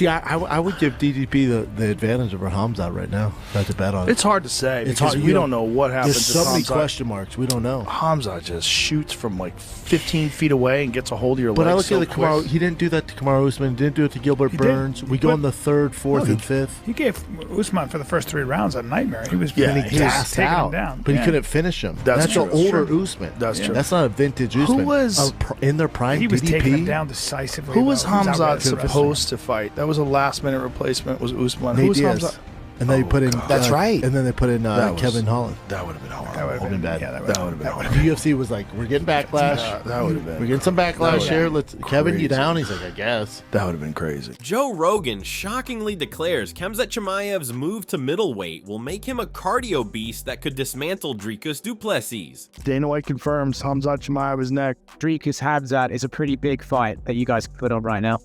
See, I would give DDP the advantage over Khamzat right now. Not to bet on it. It's hard to say. It's because hard. We don't know what happens. There's so many Khamzat, question marks. We don't know. Khamzat just shoots from like 15 feet away and gets a hold of your But I legs look so at the quick. Kamaru. He didn't do that to Kamaru Usman. He didn't do it to Gilbert Burns. We go in the third, fourth, and fifth. He gave Usman for the first 3 rounds a nightmare. He was, And he he was gassed taking out, him down. but he couldn't finish him. That's true. an older Usman. That's true. That's not a vintage Usman. was in their prime? He was DDP? taking him down decisively. Who was though. He was Khamzat outright supposed to fight? That was a last-minute replacement. Was Usman? Who Nate was Diaz. Khamzat? And then they put in. That's right. And then they put in Kevin Holland. That would have been horrible. That would have been bad. Yeah, That would have been. The UFC was like, "We're getting backlash. That would have been. We're getting some backlash here. Let's Kevin, you crazy. down?" He's like, "I guess." That would have been crazy. Joe Rogan shockingly declares Khamzat Chimaev's move to middleweight will make him a cardio beast that could dismantle Dricus du Plessis. Dana White confirms Khamzat Chimaev is next. Dricus Khamzat is a pretty big fight that you guys put on right now.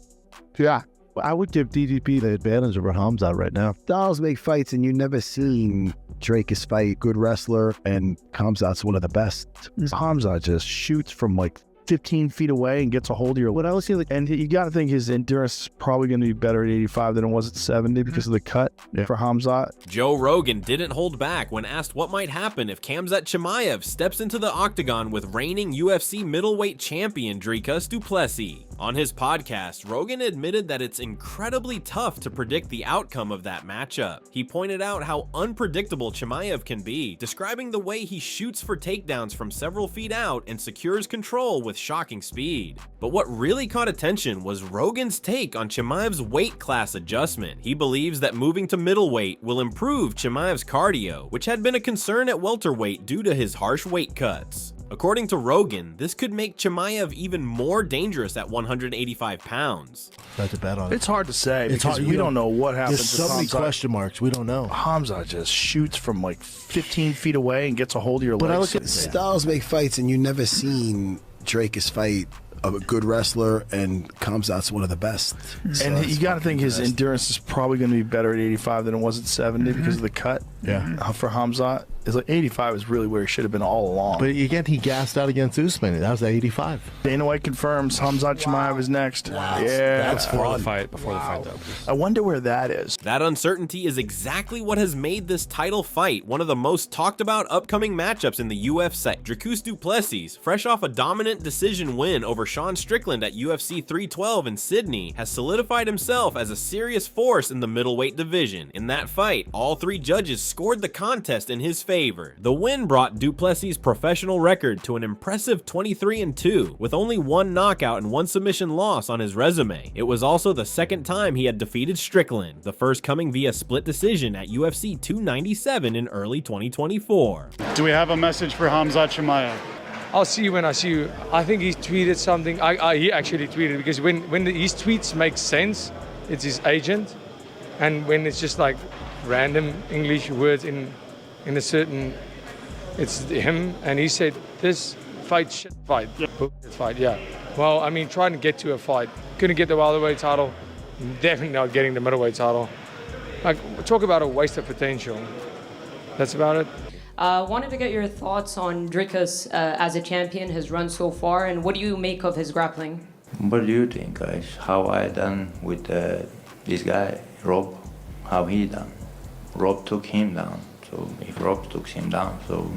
Yeah. I would give DDP the advantage over Khamzat right now. Styles make fights, and you've never seen Dricus fight. Good wrestler, and Khamzat's one of the best. Khamzat just shoots from like 15 feet away and gets a hold of your. What else? And you got to think his endurance is probably going to be better at 85 than it was at 70 because of the cut for Khamzat. Joe Rogan didn't hold back when asked what might happen if Khamzat Chimaev steps into the octagon with reigning UFC middleweight champion Dricus du Plessis. On his podcast, Rogan admitted that it's incredibly tough to predict the outcome of that matchup. He pointed out how unpredictable Chimaev can be, describing the way he shoots for takedowns from several feet out and secures control with shocking speed. But what really caught attention was Rogan's take on Chimaev's weight class adjustment. He believes that moving to middleweight will improve Chimaev's cardio, which had been a concern at welterweight due to his harsh weight cuts. According to Rogan, this could make Chimaev even more dangerous at 185 pounds. Not to bet on it. It's hard to say It's because hard. we don't know what happens. There's so many question marks. We don't know. Khamzat just shoots from like 15 feet away and gets a hold of your But I legs. look at Styles make fights, and you've never seen Dricus fight a good wrestler, and Khamzat's one of the best. And you got to think his endurance is probably going to be better at 85 than it was at 70 because of the cut. Yeah. For Khamzat, it's like 85 is really where he should have been all along. But again, he gassed out against Usman. That was at 85. Dana White confirms Khamzat Chimaev is next. Wow. Yeah, That's fun. Before the fight, though. I wonder where that is. That uncertainty is exactly what has made this title fight one of the most talked about upcoming matchups in the UFC. Dricus du Plessis, fresh off a dominant decision win over Sean Strickland at UFC 312 in Sydney, has solidified himself as a serious force in the middleweight division. In that fight, all 3 judges scored the contest in his favor. The win brought du Plessis' professional record to an impressive 23-2, with only 1 knockout and 1 submission loss on his resume. It was also the second time he had defeated Strickland, the first coming via split decision at UFC 297 in early 2024. Do we have a message for Khamzat Chimaev? I'll see you when I see you. I think he tweeted something. He actually tweeted because when his tweets make sense, it's his agent, and when it's just like random English words in a certain, it's him, and he said this fight shit fight, fight, yeah. Well, I mean, trying to get to a fight, couldn't get the welterweight title, definitely not getting the middleweight title. Like, talk about a waste of potential. That's about it. Wanted to get your thoughts on Dricus as a champion, his run so far, and what do you make of his grappling? What do you think, guys? How I done with this guy, Rob? How he done? Rob took him down. So if Rob took him down, so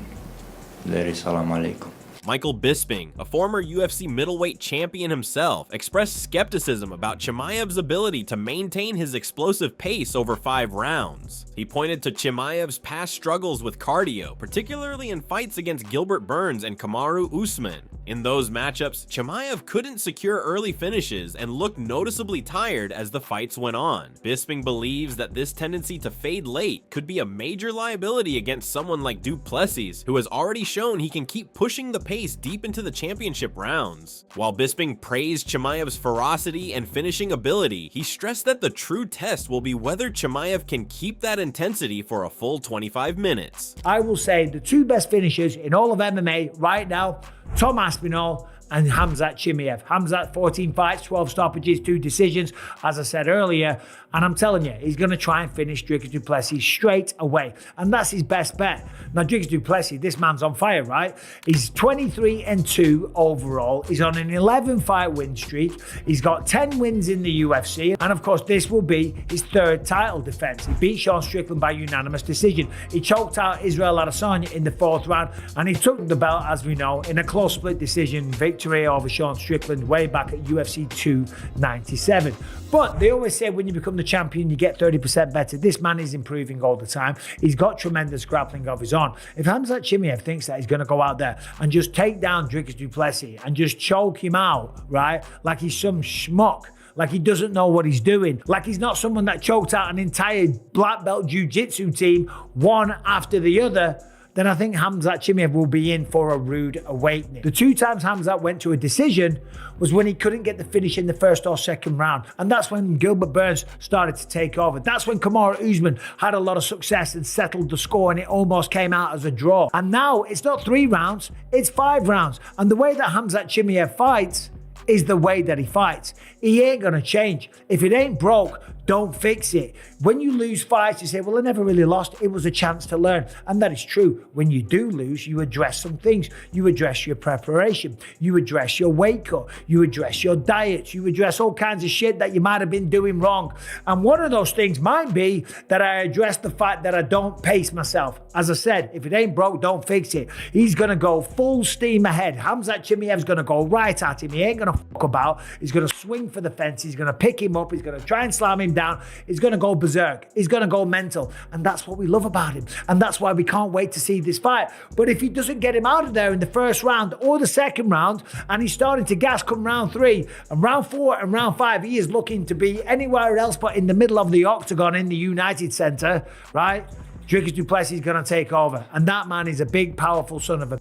there is salam alaikum. Michael Bisping, a former UFC middleweight champion himself, expressed skepticism about Chimaev's ability to maintain his explosive pace over 5 rounds. He pointed to Chimaev's past struggles with cardio, particularly in fights against Gilbert Burns and Kamaru Usman. In those matchups, Chimaev couldn't secure early finishes and looked noticeably tired as the fights went on. Bisping believes that this tendency to fade late could be a major liability against someone like du Plessis, who has already shown he can keep pushing the pace deep into the championship rounds. While Bisping praised Chimaev's ferocity and finishing ability, he stressed that the true test will be whether Chimaev can keep that intensity for a full 25 minutes. I will say the 2 best finishers in all of MMA right now, Tom Aspinall, and Khamzat Chimaev. Khamzat, 14 fights, 12 stoppages, 2 decisions, as I said earlier. And I'm telling you, he's going to try and finish Dricus du Plessis straight away. And that's his best bet. Now, Dricus du Plessis, this man's on fire, right? He's 23-2 overall. He's on an 11-fight win streak. He's got 10 wins in the UFC. And of course, this will be his 3rd title defense. He beat Sean Strickland by unanimous decision. He choked out Israel Adesanya in the 4th round. And he took the belt, as we know, in a close split decision victory over Sean Strickland way back at UFC 297. But they always say when you become the champion, you get 30% better. This man is improving all the time. He's got tremendous grappling of his own. If Khamzat Chimaev thinks that he's going to go out there and just take down Dricus du Plessis and just choke him out, right, like he's some schmuck, like he doesn't know what he's doing, like he's not someone that choked out an entire black belt jiu-jitsu team one after the other, then I think Khamzat Chimaev will be in for a rude awakening. The 2 times Khamzat went to a decision was when he couldn't get the finish in the 1st or 2nd round. And that's when Gilbert Burns started to take over. That's when Kamaru Usman had a lot of success and settled the score, and it almost came out as a draw. And now it's not 3 rounds, it's 5 rounds. And the way that Khamzat Chimaev fights is the way that he fights. He ain't gonna change. If it ain't broke, don't fix it. When you lose fights, you say, well, I never really lost. It was a chance to learn. And that is true. When you do lose, you address some things. You address your preparation. You address your weight cut. You address your diets. You address all kinds of shit that you might have been doing wrong. And one of those things might be that I address the fact that I don't pace myself. As I said, if it ain't broke, don't fix it. He's going to go full steam ahead. Khamzat Chimaev's going to go right at him. He ain't going to fuck about. He's going to swing for the fence. He's going to pick him up. He's going to try and slam him down. He's going to go berserk. He's going to go mental. And that's what we love about him. And that's why we can't wait to see this fight. But if he doesn't get him out of there in the 1st round or the 2nd round, and he's starting to gas come round 3 and round 4 and round 5, he is looking to be anywhere else but in the middle of the octagon in the United Center, right? Dricus du Plessis is going to take over. And that man is a big, powerful son of a...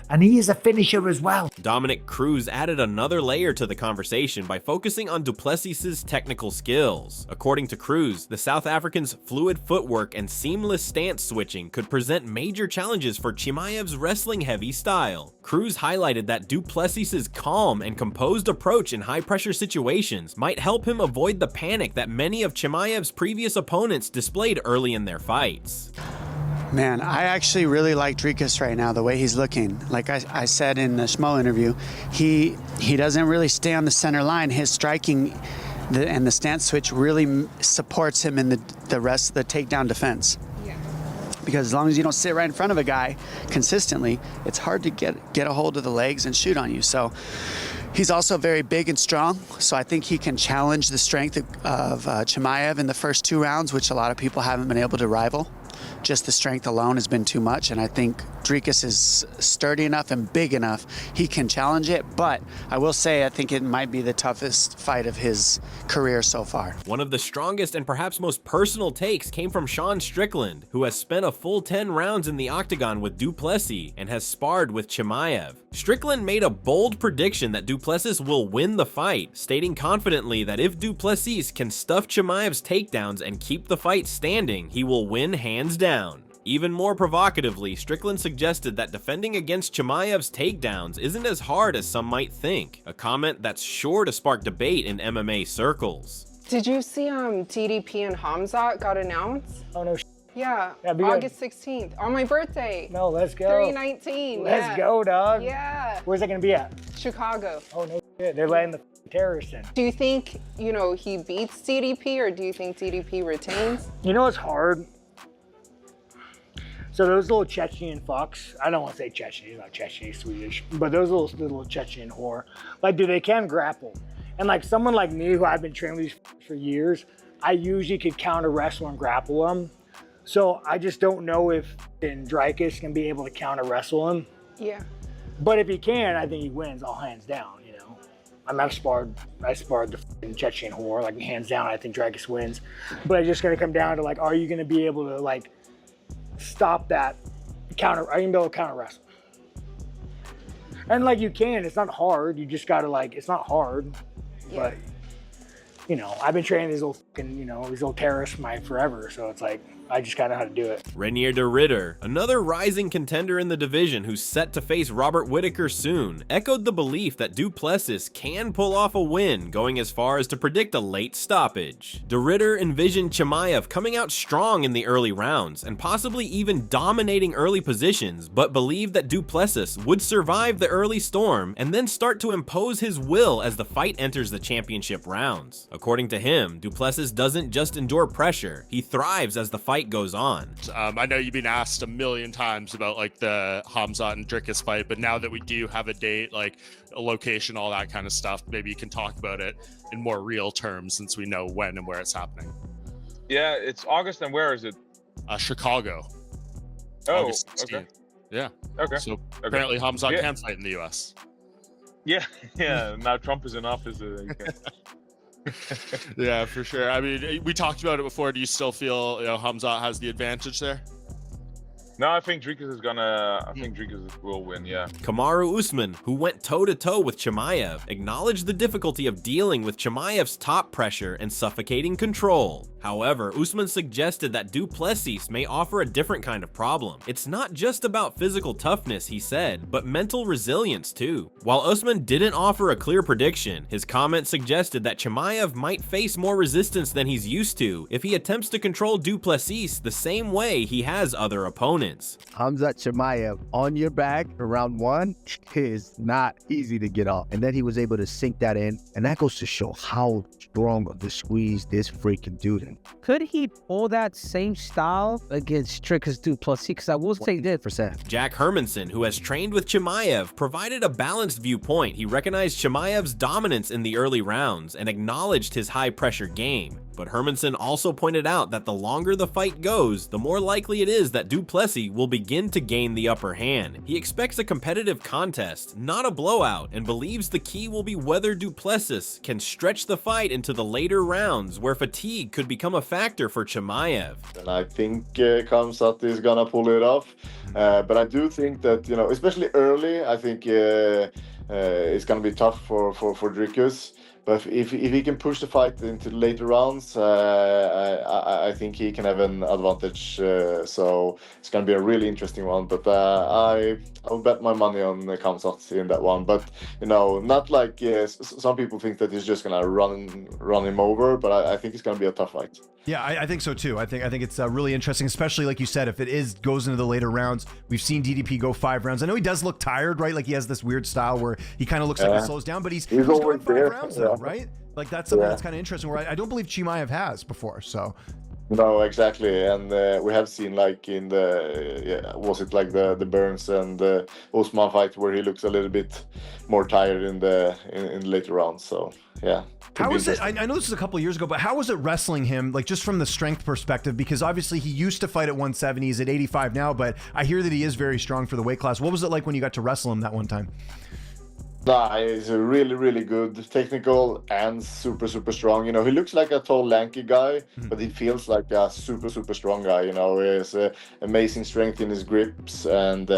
And he is a finisher as well. Dominic Cruz added another layer to the conversation by focusing on du Plessis' technical skills. According to Cruz, the South African's fluid footwork and seamless stance switching could present major challenges for Chimaev's wrestling-heavy style. Cruz highlighted that du Plessis' calm and composed approach in high-pressure situations might help him avoid the panic that many of Chimaev's previous opponents displayed early in their fights. Man, I actually really like Dricus right now, the way he's looking. Like I said in the Schmo interview, he doesn't really stay on the center line. His striking and the stance switch really supports him in the rest of the takedown defense. Yeah. Because as long as you don't sit right in front of a guy consistently, it's hard to get a hold of the legs and shoot on you. So he's also very big and strong, so I think he can challenge the strength of Chimaev in the first 2 rounds, which a lot of people haven't been able to rival. Just the strength alone has been too much, and I think Dricus is sturdy enough and big enough he can challenge it. But I will say I think it might be the toughest fight of his career so far. One of the strongest and perhaps most personal takes came from Sean Strickland, who has spent a full 10 rounds in the octagon with du Plessis and has sparred with Chimaev. Strickland made a bold prediction that du Plessis will win the fight, stating confidently that if du Plessis can stuff Chimaev's takedowns and keep the fight standing, he will win hands down. Even more provocatively, Strickland suggested that defending against Chimaev's takedowns isn't as hard as some might think, a comment that's sure to spark debate in MMA circles. Did you see TDP and Khamzat got announced? Oh no. Yeah, August 16th, on my birthday. No, let's go. 3/19. Let's go, dog. Yeah. Where's that gonna be at? Chicago. Oh no shit, they're letting the terrorists in. Do you think, he beats TDP, or do you think TDP retains? You know what's hard? So those little Chechen fucks, I don't want to say Chechen, he's not Chechen, he's Swedish, but those little Chechen whore, like, dude, they can grapple. And like someone like me, who I've been training with these for years, I usually could counter wrestle and grapple them. So I just don't know if Dricus can be able to counter wrestle him. Yeah. But if he can, I think he wins all hands down, I mean, I sparred the Chechen whore, like hands down, I think Dricus wins. But it's just gonna come down to like, are you gonna be able to like stop that counter, are you gonna be able to counter wrestle? And like you can, it's not hard, you just gotta like, it's not hard, but you know, I've been training these little fucking, you know, these little terrorists for forever. So it's like, I just gotta know how to do it. Renier de Ridder, another rising contender in the division who's set to face Robert Whittaker soon, echoed the belief that Du Plessis can pull off a win, going as far as to predict a late stoppage. De Ridder envisioned Chimaev coming out strong in the early rounds and possibly even dominating early positions, but believed that Du Plessis would survive the early storm and then start to impose his will as the fight enters the championship rounds. According to him, Du Plessis doesn't just endure pressure, he thrives as the fight goes on. I know you've been asked a million times about like the Khamzat and Dricus fight, but now that we do have a date, like a location, all that kind of stuff, maybe you can talk about it in more real terms since we know when and where it's happening. Yeah, it's August, and where is it? Chicago. Oh, August 16th. okay. Yeah. Okay. So Okay. apparently Khamzat Yeah. can fight in the US. Yeah, yeah. Now Trump is in office. Yeah, for sure. I mean, we talked about it before. Do you still feel, you know, Khamzat has the advantage there? No, I think Dricus is gonna. I think Dricus will win. Yeah. Kamaru Usman, who went toe-to-toe with Chimaev, acknowledged the difficulty of dealing with Chimaev's top pressure and suffocating control. However, Usman suggested that Du Plessis may offer a different kind of problem. It's not just about physical toughness, he said, but mental resilience too. While Usman didn't offer a clear prediction, his comment suggested that Chimaev might face more resistance than he's used to if he attempts to control Du Plessis the same way he has other opponents. Khamzat Chimaev on your back for round one is not easy to get off. And then he was able to sink that in. And that goes to show how strong of the squeeze this freaking dude is. Could he pull that same style against Dricus du Plessis? Because I will say this. Jack Hermanson, who has trained with Chimaev, provided a balanced viewpoint. He recognized Chimaev's dominance in the early rounds and acknowledged his high-pressure game. But Hermanson also pointed out that the longer the fight goes, the more likely it is that Du Plessis will begin to gain the upper hand. He expects a competitive contest, not a blowout, and believes the key will be whether Du Plessis can stretch the fight into the later rounds where fatigue could become a factor for Chimaev. And I think Khamzat is gonna pull it off, but I do think that, you know, especially early, I think it's gonna be tough for Dricus. But if he can push the fight into the later rounds, I think he can have an advantage. So it's going to be a really interesting one. But I'll bet my money on Khamzat in that one. But, you know, not like some people think that he's just going to run him over. But I think it's going to be a tough fight. Yeah, I think so too. I think it's really interesting, especially like you said, if it goes into the later rounds. We've seen DDP go 5 rounds. I know he does look tired, right? Like he has this weird style where he kind of looks like he slows down, but he's going 5 rounds though, right? Like that's something that's kind of interesting. Where I don't believe Chimaev has before. So. No, exactly, and we have seen like in the was it like the Burns and the Usman fight where he looks a little bit more tired in the later rounds. So yeah. How was it? I know this is a couple of years ago, but how was it wrestling him, like just from the strength perspective? Because obviously he used to fight at 170, he's at 85 now, but I hear that he is very strong for the weight class. What was it like when you got to wrestle him that one time? Nah, he's a really, really good, technical and super, super strong. You know, he looks like a tall, lanky guy, but he feels like a super, super strong guy. You know, he has amazing strength in his grips, and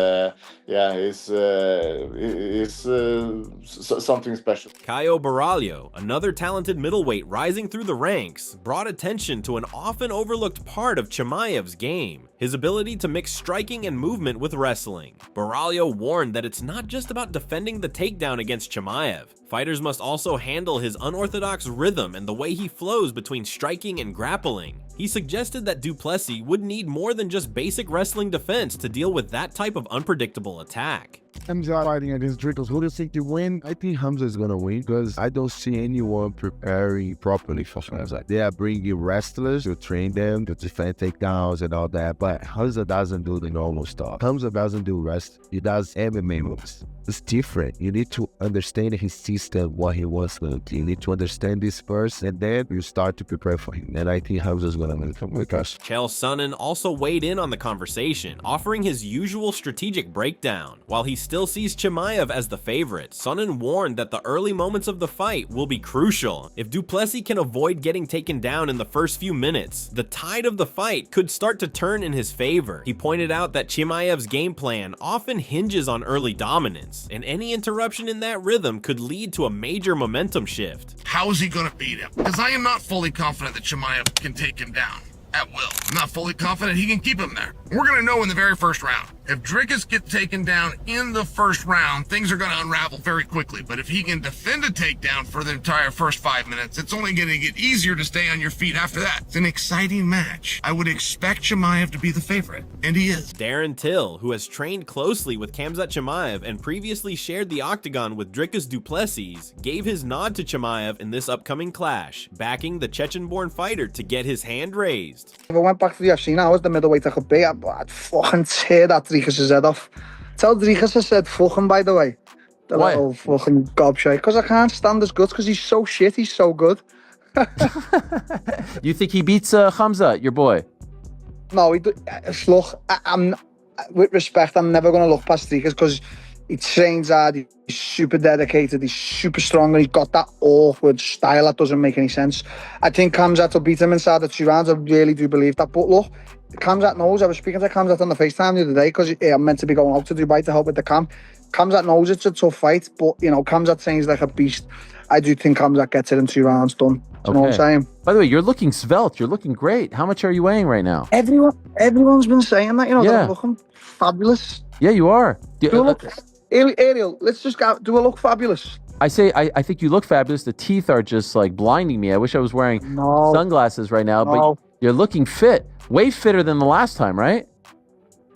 yeah, he's something special. Caio Baralho, another talented middleweight rising through the ranks, brought attention to an often overlooked part of Chimaev's game: his ability to mix striking and movement with wrestling. Baralho warned that it's not just about defending the takedown against Chimaev. Fighters must also handle his unorthodox rhythm and the way he flows between striking and grappling. He suggested that Du Plessis would need more than just basic wrestling defense to deal with that type of unpredictable attack. Khamzat fighting against Dricus. Who do you think to win? I think Khamzat is going to win because I don't see anyone preparing properly for Khamzat. They are bringing wrestlers to train them, to defend takedowns and all that, but Khamzat doesn't do the normal stuff. Khamzat doesn't do wrestling. He does MMA moves. It's different. You need to understand his system, what he wants to do. You need to understand this first, and then you start to prepare for him. And I think Khamzat is going Chael Sonnen also weighed in on the conversation, offering his usual strategic breakdown. While he still sees Chimaev as the favorite, Sonnen warned that the early moments of the fight will be crucial. If du Plessis can avoid getting taken down in the first few minutes, the tide of the fight could start to turn in his favor. He pointed out that Chimaev's game plan often hinges on early dominance, and any interruption in that rhythm could lead to a major momentum shift. How is he going to beat him? Because I am not fully confident that Chimaev can take him down at will. I'm not fully confident he can keep him there. We're going to know in the very first round. If Dricus gets taken down in the first round, things are going to unravel very quickly. But if he can defend a takedown for the entire first 5 minutes, it's only going to get easier to stay on your feet after that. It's an exciting match. I would expect Chimaev to be the favorite, and he is. Darren Till, who has trained closely with Khamzat Chimaev and previously shared the octagon with Dricus du Plessis, gave his nod to Chimaev in this upcoming clash, backing the Chechen-born fighter to get his hand raised. If I went back to the UFC now, I was the middleweight I could be. I'd fucking tear that Dricus' head off. Tell Dricus I said fuck him, by the way. The little fucking gobshite. Because I can't stand his guts, because he's so shit, he's so good. You think he beats Khamzat, your boy? No, look, I'm with respect, I'm never going to look past Dricus, because he trains hard, he's super dedicated, he's super strong, and he's got that awkward style that doesn't make any sense. I think Khamzat will beat him inside the 2 rounds. I really do believe that. But look, Khamzat knows. I was speaking to Khamzat on the FaceTime the other day, because I'm meant to be going out to Dubai to help with the camp. Khamzat knows it's a tough fight, but, you know, Khamzat trains like a beast. I do think Khamzat gets it in 2 rounds done. You know what I'm saying? By the way, you're looking svelte. You're looking great. How much are you weighing right now? Everyone's been saying that, you know, that I'm looking fabulous. Yeah, you are. Ariel, let's just go. Do I look fabulous? I think you look fabulous. The teeth are just like blinding me. I wish I was wearing sunglasses right now, but you're looking fit. Way fitter than the last time, right?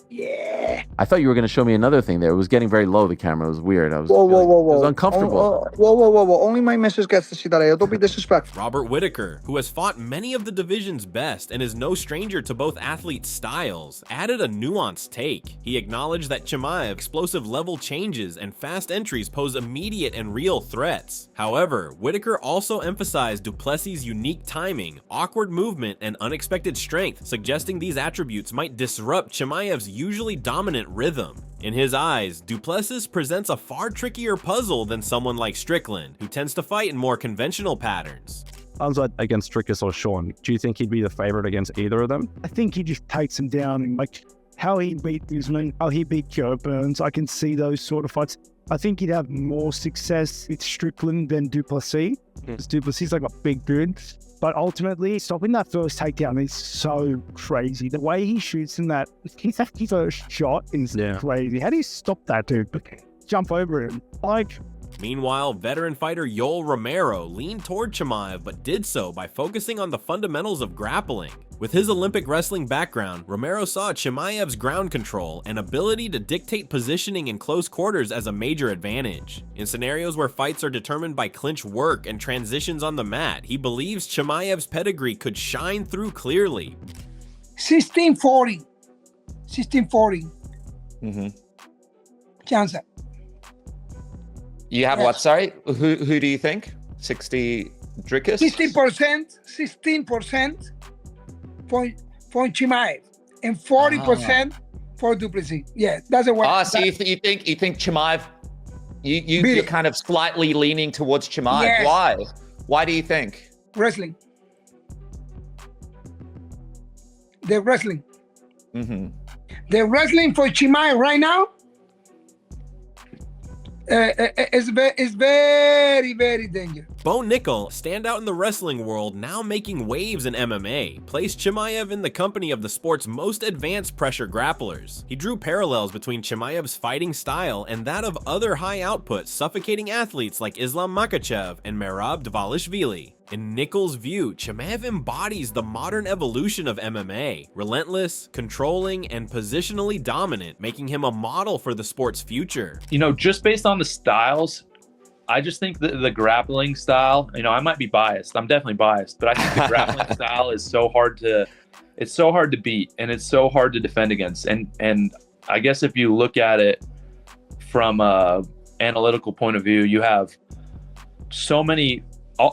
Yeah. I thought you were going to show me another thing there. It was getting very low, the camera. It was weird. It Whoa. was uncomfortable. Whoa. Only my missus gets to see that. Don't be disrespectful. Robert Whittaker, who has fought many of the division's best and is no stranger to both athletes' styles, added a nuanced take. He acknowledged that Chimaev's explosive level changes and fast entries pose immediate and real threats. However, Whittaker also emphasized du Plessis' unique timing, awkward movement, and unexpected strength, suggesting these attributes might disrupt Chimaev's usually dominant rhythm. In his eyes, du Plessis presents a far trickier puzzle than someone like Strickland, who tends to fight in more conventional patterns. Khamzat against Dricus or Sean, do you think he'd be the favorite against either of them? I think he just takes him down, like how he beat Usman, how he beat Joe Burns. I can see those sort of fights. I think he'd have more success with Strickland than du Plessis. Because du Plessis is like a big dude. But ultimately, stopping that first takedown is so crazy. The way he shoots in that first shot is crazy. How do you stop that dude? Jump over him. Meanwhile, veteran fighter Yoel Romero leaned toward Chimaev, but did so by focusing on the fundamentals of grappling. With his Olympic wrestling background, Romero saw Chimaev's ground control and ability to dictate positioning in close quarters as a major advantage. In scenarios where fights are determined by clinch work and transitions on the mat, he believes Chimaev's pedigree could shine through clearly. 1640. Khamzat. You have what? Sorry, who do you think? 60 Dricus? 16% for Chimaev and 40% for du Plessis. Yeah, that's a way. So you think Chimaev? You're kind of slightly leaning towards Chimaev. Yes. Why? Why do you think? Wrestling. They're wrestling. They're wrestling for Chimaev right now. It's very, very dangerous. Bo Nickal, standout in the wrestling world, now making waves in MMA, placed Chimaev in the company of the sport's most advanced pressure grapplers. He drew parallels between Chimaev's fighting style and that of other high-output, suffocating athletes like Islam Makhachev and Merab Dvalishvili. In Nickal's view, Chimaev embodies the modern evolution of MMA, relentless, controlling, and positionally dominant, making him a model for the sport's future. You know, just based on the styles, I just think the grappling style, you know, I might be biased. I'm definitely biased, but I think the grappling style is so hard to beat, and it's so hard to defend against. And I guess if you look at it from a analytical point of view, you have so many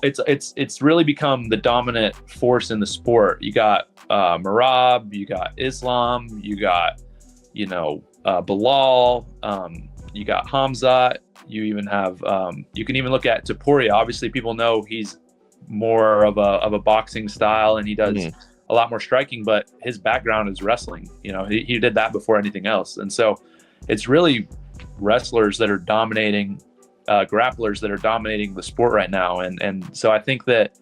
it's really become the dominant force in the sport. You got Merab, you got Islam, you got Bilal, you got Khamzat. You even have you can even look at Topuria. Obviously, people know he's more of a boxing style, and he does a lot more striking. But his background is wrestling. He did that before anything else, and so it's really wrestlers that are dominating, grapplers that are dominating the sport right now. And so I think that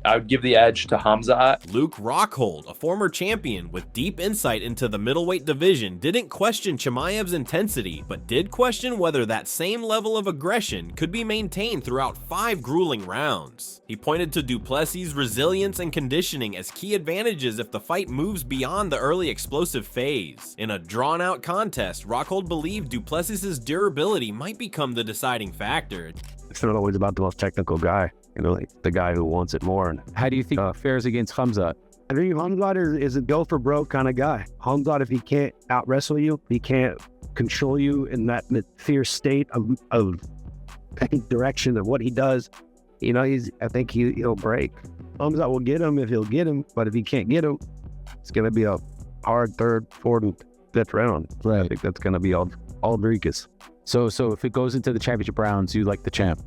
I would give the edge to Khamzat. Luke Rockhold, a former champion with deep insight into the middleweight division, didn't question Chimaev's intensity, but did question whether that same level of aggression could be maintained throughout 5 grueling rounds. He pointed to Du Plessis' resilience and conditioning as key advantages if the fight moves beyond the early explosive phase. In a drawn-out contest, Rockhold believed Du Plessis' durability might become the deciding factor. It's not always about the most technical guy. Like the guy who wants it more. And how do you think fares against Khamzat? I think Khamzat is a go for broke kind of guy. Khamzat, if he can't out wrestle you, he can't control you in that fierce state of direction of what he does. I think he'll break. Khamzat will get him if he'll get him, but if he can't get him, it's gonna be a hard 3rd, 4th, and 5th round. Right. I think that's gonna be all Dricus. So if it goes into the championship rounds, you like the champ?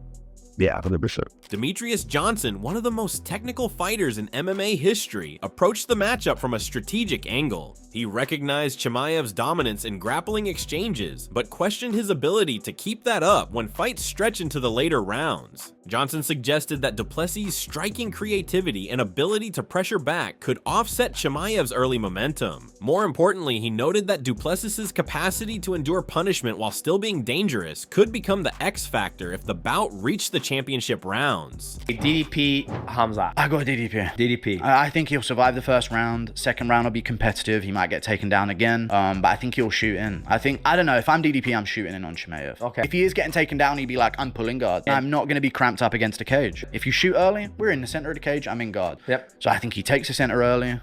Yeah, 100%. Demetrius Johnson, one of the most technical fighters in MMA history, approached the matchup from a strategic angle. He recognized Chimaev's dominance in grappling exchanges, but questioned his ability to keep that up when fights stretch into the later rounds. Johnson suggested that Du Plessis' striking creativity and ability to pressure back could offset Chimaev's early momentum. More importantly, he noted that Du Plessis' capacity to endure punishment while still being dangerous could become the X factor if the bout reached the championship rounds. DDP, Khamzat. I go DDP. DDP. I think he'll survive the first round. Second round will be competitive. He might get taken down again. But I think he'll shoot in. I don't know. If I'm DDP, I'm shooting in on Chimaev. Okay. If he is getting taken down, he'd be like, I'm pulling guard. Yeah. I'm not going to be cramped up against a cage. If you shoot early, we're in the center of the cage. I'm in guard. Yep. So I think he takes the center early.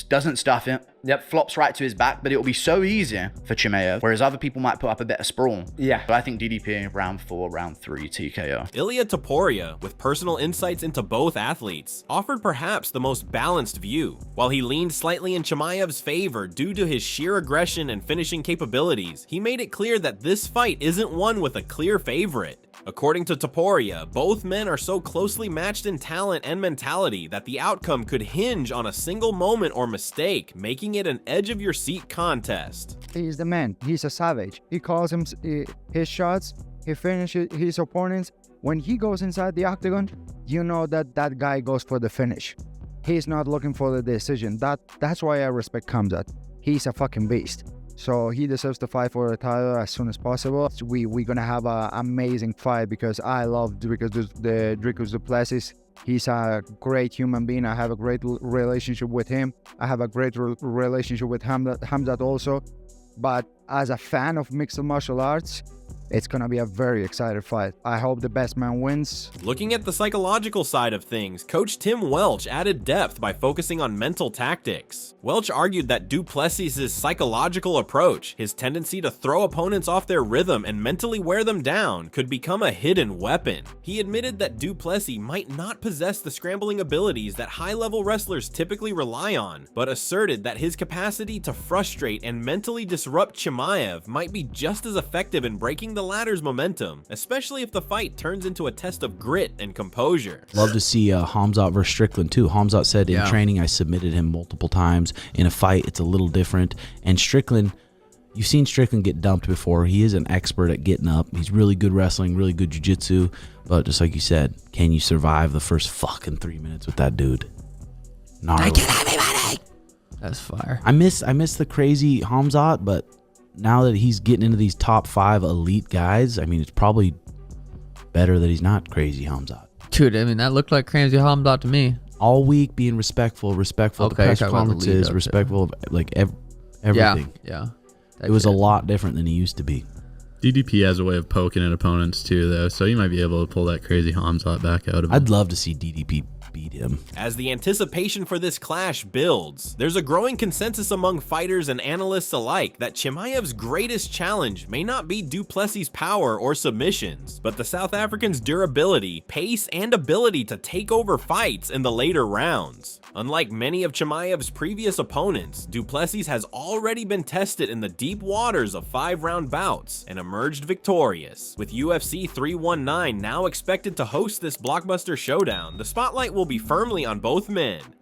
Doesn't stuff it. Yep. Flops right to his back, but it'll be so easy for Chimaev, whereas other people might put up a bit of sprawl. Yeah. But I think DDP round 4, round 3 TKO. Ilia Topuria, with personal insights into both athletes, offered perhaps the most balanced view. While he leaned slightly in Chimaev's favor due to his sheer aggression and finishing capabilities, he made it clear that this fight isn't one with a clear favorite. According to Topuria, both men are so closely matched in talent and mentality that the outcome could hinge on a single moment or mistake, making it an edge-of-your-seat contest. He's the man. He's a savage. He calls him his shots. He finishes his opponents. When he goes inside the octagon, you know that that guy goes for the finish. He's not looking for the decision. That's why I respect Khamzat. He's a fucking beast. So he deserves to fight for the title as soon as possible. We're gonna have an amazing fight because I love Dricus du Plessis. He's a great human being. I have a great relationship with him. I have a great relationship with Khamzat also. But as a fan of mixed martial arts, it's gonna be a very exciting fight. I hope the best man wins. Looking at the psychological side of things, Coach Tim Welch added depth by focusing on mental tactics. Welch argued that Du Plessis' psychological approach, his tendency to throw opponents off their rhythm and mentally wear them down, could become a hidden weapon. He admitted that Du Plessis might not possess the scrambling abilities that high-level wrestlers typically rely on, but asserted that his capacity to frustrate and mentally disrupt Chimaev might be just as effective in breaking the latter's momentum, especially if the fight turns into a test of grit and composure. Love to see Khamzat versus Strickland too. Khamzat said in training, I submitted him multiple times. In a fight, it's a little different. And Strickland, you've seen Strickland get dumped before. He is an expert at getting up. He's really good wrestling, really good jiu-jitsu. But just like you said, can you survive the first fucking 3 minutes with that dude? Gnarly. That's fire. I miss the crazy Khamzat, but now that he's getting into these top 5 elite guys, I mean, it's probably better that he's not crazy Khamzat. Dude, I mean, that looked like crazy Khamzat to me. All week being respectful of the press conferences, respectful of like everything. Yeah. It was a lot different than he used to be. DDP has a way of poking at opponents too, though, so you might be able to pull that crazy Khamzat back out of him. I'd love to see DDP beat him. As the anticipation for this clash builds, there's a growing consensus among fighters and analysts alike that Chimaev's greatest challenge may not be du Plessis' power or submissions, but the South African's durability, pace, and ability to take over fights in the later rounds. Unlike many of Chimaev's previous opponents, du Plessis has already been tested in the deep waters of 5-round bouts and emerged victorious. With UFC 319 now expected to host this blockbuster showdown, the spotlight will be firmly on both men.